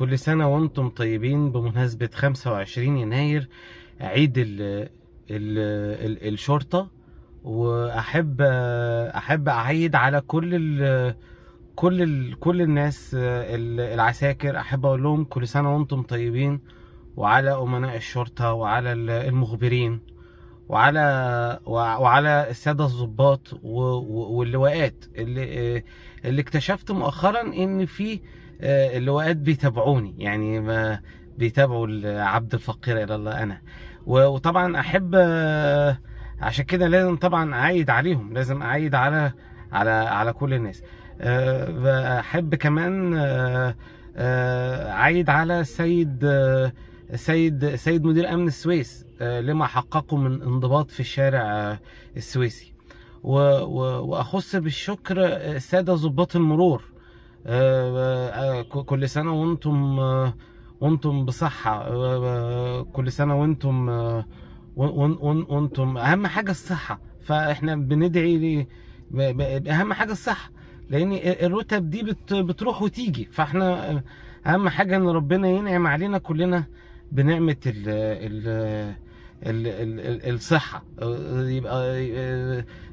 كل سنة وانتم طيبين بمناسبة 25 يناير عيد الشرطة. وأحب أعيد على كل الناس العساكر. أحب أقول لهم كل سنة وانتم طيبين، وعلى أمناء الشرطة، وعلى المخبرين، وعلى السادة الضباط واللواءات اللي اكتشفت مؤخرا ان في اللواءات بيتابعوني، يعني ما بيتابعوا العبد الفقير الى الله انا. وطبعا احب عشان كده لازم طبعا اعيد عليهم، لازم اعيد على كل الناس. احب كمان اعيد على السيد مدير امن السويس لما حققوا من انضباط في الشارع السويسي. واخص بالشكر الساده ضباط المرور. كل سنه وانتم بصحه. كل سنه وانتم اهم حاجه الصحه، فاحنا بندعي اهم حاجه الصحه، لان الرتب دي بتروح وتيجي، فاحنا اهم حاجه ان ربنا ينعم علينا كلنا بنعمه الصحه. يبقى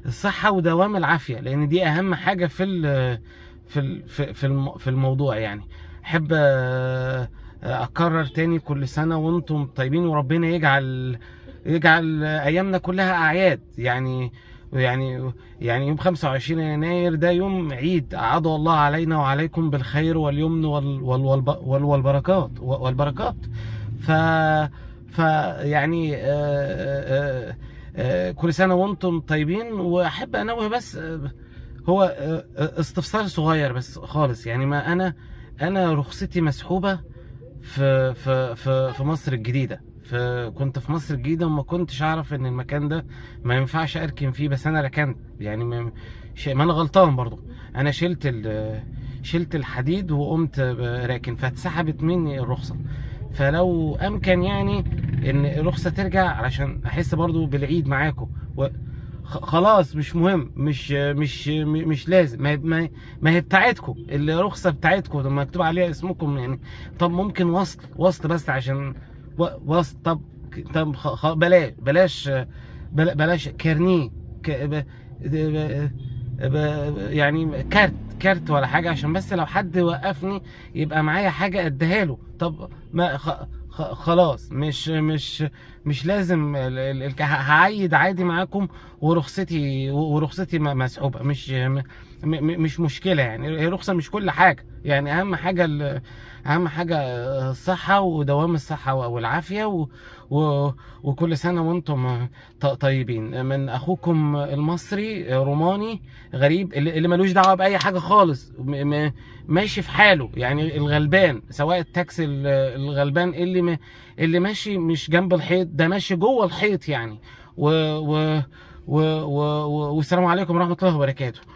الصحه ودوام العافيه، لان دي اهم حاجه في الموضوع. يعني احب اكرر تاني كل سنه وانتم طيبين، وربنا يجعل ايامنا كلها اعياد. يعني يوم 25 يناير ده يوم عيد، أعاد الله علينا وعليكم بالخير واليمن والبركات. ف يعني كل سنة وانتم طيبين. وأحب أنوه بس هو استفسار صغير بس خالص، يعني ما أنا رخصتي مسحوبة في مصر الجديدة. كنت في مصر الجديدة وما كنتش اعرف ان المكان ده ما ينفعش اركن فيه، بس انا ركنت. يعني ما انا غلطان برضو، انا شلت الحديد وقمت راكن، فاتسحبت مني الرخصة. فلو امكن يعني ان الرخصة ترجع علشان احس برضو بالعيد معاكم. خلاص مش مهم، مش لازم. ما هي بتاعتكم، الرخصة بتاعتكم لما مكتوب عليها اسمكم يعني. طب ممكن وصل بس عشان وصل. طب بلاش كارنيه، يعني كارت ولا حاجة، عشان بس لو حد وقفني يبقى معايا حاجة اديها له. طب ما خلاص مش لازم هعيد عادي معاكم، ورخصتي مسحوبة. مش مشكلة، يعني الرخصة مش كل حاجة. يعني اهم حاجة الصحة ودوام الصحة والعافية. وكل سنة وانتم طيبين. من اخوكم المصري روماني غريب، اللي ملوش دعوة بأي حاجة خالص، ماشي في حاله. يعني الغلبان، سواء التاكسي الغلبان اللي ماشي مش جنب الحيط، ده ماشي جوه الحيط يعني. والسلام عليكم ورحمة الله وبركاته.